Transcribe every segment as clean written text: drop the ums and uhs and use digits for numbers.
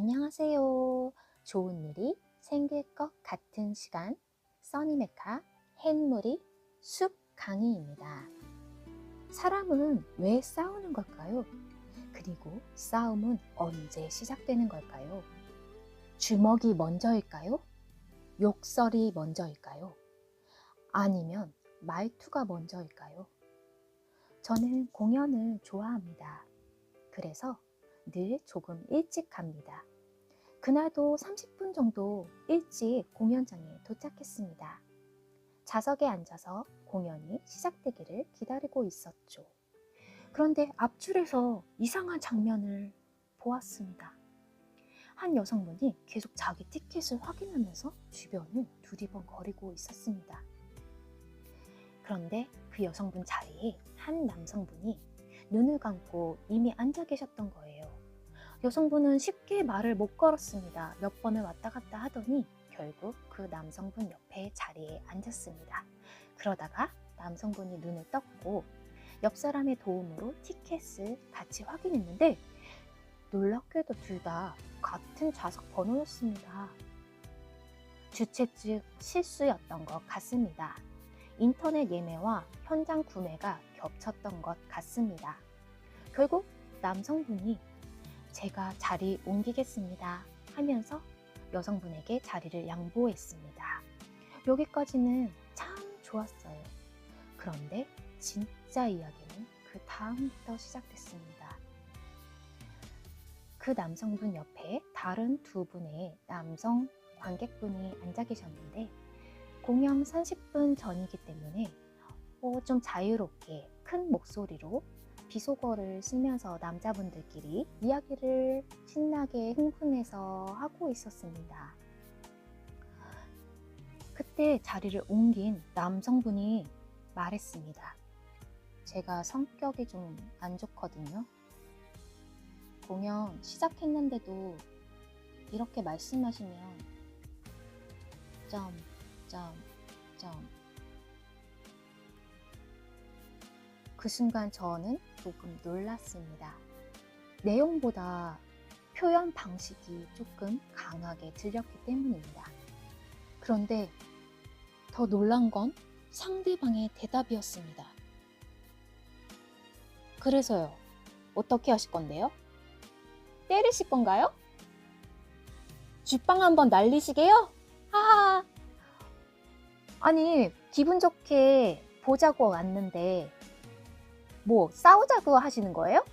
안녕하세요. 좋은 일이 생길 것 같은 시간, 써니메카 햇무리 숲 강의입니다. 사람은 왜 싸우는 걸까요? 그리고 싸움은 언제 시작되는 걸까요? 주먹이 먼저일까요? 욕설이 먼저일까요? 아니면 말투가 먼저일까요? 저는 공연을 좋아합니다. 그래서 늘 조금 일찍 갑니다. 그날도 30분 정도 일찍 공연장에 도착했습니다. 좌석에 앉아서 공연이 시작되기를 기다리고 있었죠. 그런데 앞줄에서 이상한 장면을 보았습니다. 한 여성분이 계속 자기 티켓을 확인하면서 주변을 두리번거리고 있었습니다. 그런데 그 여성분 자리에 한 남성분이 눈을 감고 이미 앉아 계셨던 거예요. 여성분은 쉽게 말을 못 걸었습니다. 몇 번을 왔다 갔다 하더니 결국 그 남성분 옆에 자리에 앉았습니다. 그러다가 남성분이 눈을 떴고 옆 사람의 도움으로 티켓을 같이 확인했는데 놀랍게도 둘 다 같은 좌석 번호였습니다. 주최 측 실수였던 것 같습니다. 인터넷 예매와 현장 구매가 겹쳤던 것 같습니다. 결국 남성분이 제가 자리 옮기겠습니다 하면서 여성분에게 자리를 양보했습니다. 여기까지는 참 좋았어요. 그런데 진짜 이야기는 그 다음부터 시작됐습니다. 그 남성분 옆에 다른 두 분의 남성 관객분이 앉아 계셨는데 공연 30분 전이기 때문에 좀 자유롭게 큰 목소리로 비속어를 쓰면서 남자분들끼리 이야기를 신나게 흥분해서 하고 있었습니다. 그때 자리를 옮긴 남성분이 말했습니다. 제가 성격이 좀 안 좋거든요. 공연 시작했는데도 이렇게 말씀하시면 점. 그 순간 저는 조금 놀랐습니다. 내용보다 표현 방식이 조금 강하게 들렸기 때문입니다. 그런데 더 놀란 건 상대방의 대답이었습니다. 그래서요, 어떻게 하실 건데요? 때리실 건가요? 쥐빵 한번 날리시게요? 하하! 아니, 기분 좋게 보자고 왔는데 뭐 싸우자고 하시는 거예요?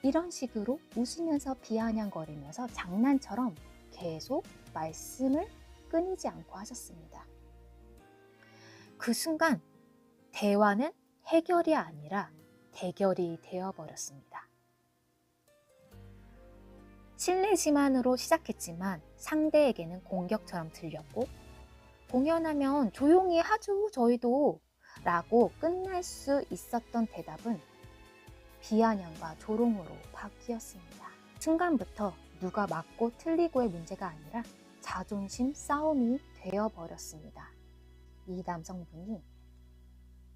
이런 식으로 웃으면서 비아냥거리면서 장난처럼 계속 말씀을 끊이지 않고 하셨습니다. 그 순간 대화는 해결이 아니라 대결이 되어버렸습니다. 실례지만으로 시작했지만 상대에게는 공격처럼 들렸고 공연하면 조용히 하죠 저희도 라고 끝날 수 있었던 대답은 비아냥과 조롱으로 바뀌었습니다. 순간부터 누가 맞고 틀리고의 문제가 아니라 자존심 싸움이 되어버렸습니다. 이 남성분이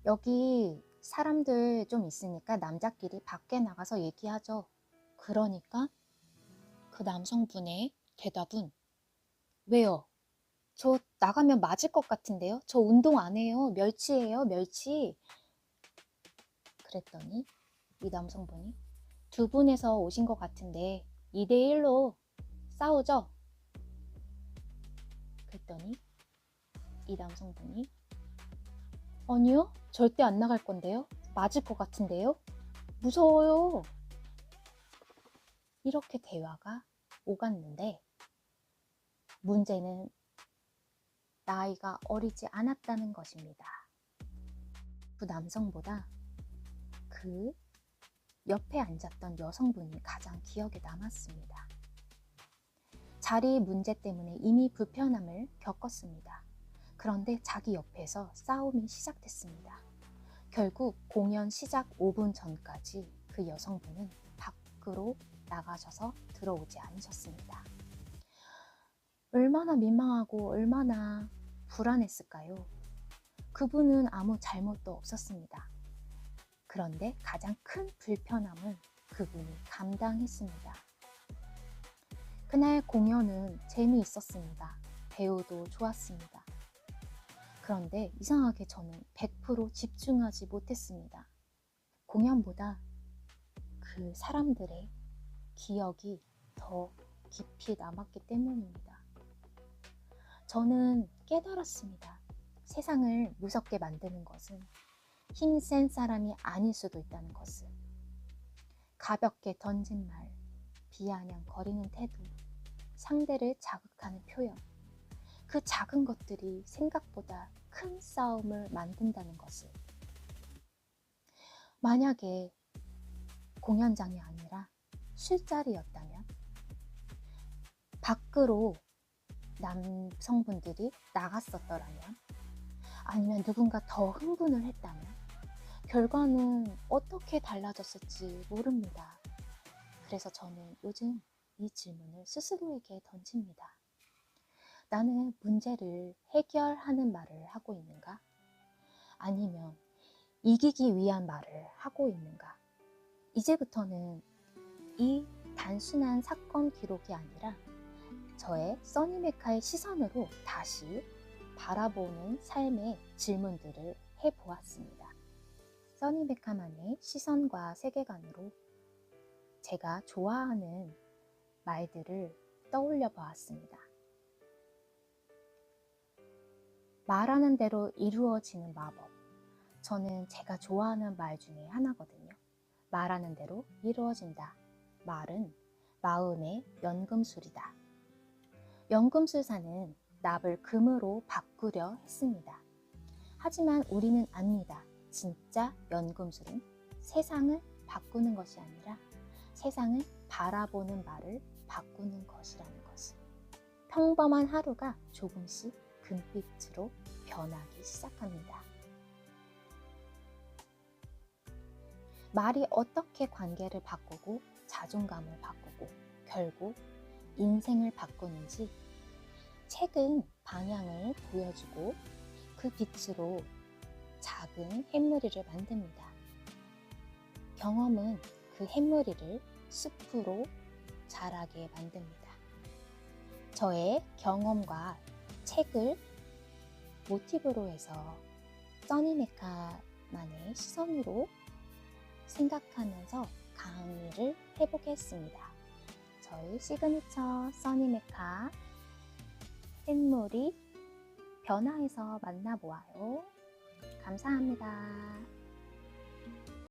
여기 사람들 좀 있으니까 남자끼리 밖에 나가서 얘기하죠. 그러니까 그 남성분의 대답은 왜요? 저 나가면 맞을 것 같은데요? 저 운동 안 해요. 멸치예요, 멸치. 그랬더니 이 남성분이 두 분에서 오신 것 같은데 2대1로 싸우죠? 그랬더니 이 남성분이 아니요, 절대 안 나갈 건데요. 맞을 것 같은데요. 무서워요. 이렇게 대화가 오갔는데 문제는 나이가 어리지 않았다는 것입니다. 그 남성보다 그 옆에 앉았던 여성분이 가장 기억에 남았습니다. 자리 문제 때문에 이미 불편함을 겪었습니다. 그런데 자기 옆에서 싸움이 시작됐습니다. 결국 공연 시작 5분 전까지 그 여성분은 밖으로 나가셔서 들어오지 않으셨습니다. 얼마나 민망하고 얼마나 불안했을까요? 그분은 아무 잘못도 없었습니다. 그런데 가장 큰 불편함을 그분이 감당했습니다. 그날 공연은 재미있었습니다. 배우도 좋았습니다. 그런데 이상하게 저는 100% 집중하지 못했습니다. 공연보다 그 사람들의 기억이 더 깊이 남았기 때문입니다. 저는 깨달았습니다. 세상을 무섭게 만드는 것은 힘센 사람이 아닐 수도 있다는 것을. 가볍게 던진 말, 비아냥거리는 태도, 상대를 자극하는 표현, 그 작은 것들이 생각보다 큰 싸움을 만든다는 것을. 만약에 공연장이 아니라 술자리였다면 밖으로 남성분들이 나갔었더라면, 아니면 누군가 더 흥분을 했다면 결과는 어떻게 달라졌을지 모릅니다. 그래서 저는 요즘 이 질문을 스스로에게 던집니다. 나는 문제를 해결하는 말을 하고 있는가? 아니면 이기기 위한 말을 하고 있는가? 이제부터는 이 단순한 사건 기록이 아니라 저의 써니메카의 시선으로 다시 바라보는 삶의 질문들을 해보았습니다. 써니메카만의 시선과 세계관으로 제가 좋아하는 말들을 떠올려 보았습니다. 말하는 대로 이루어지는 마법. 저는 제가 좋아하는 말 중에 하나거든요. 말하는 대로 이루어진다. 말은 마음의 연금술이다. 연금술사는 납을 금으로 바꾸려 했습니다. 하지만 우리는 압니다. 진짜 연금술은 세상을 바꾸는 것이 아니라 세상을 바라보는 말을 바꾸는 것이라는 것을. 평범한 하루가 조금씩 금빛으로 변하기 시작합니다. 말이 어떻게 관계를 바꾸고 자존감을 바꾸고 결국 인생을 바꾸는지 책은 방향을 보여주고 그 빛으로 작은 햇무리를 만듭니다. 경험은 그 햇무리를 숲으로 자라게 만듭니다. 저의 경험과 책을 모티브로 해서 써니메카만의 시선으로 생각하면서 강의를 해보겠습니다. 저희 시그니처 써니메카 햇무리 변화해서 만나보아요. 감사합니다.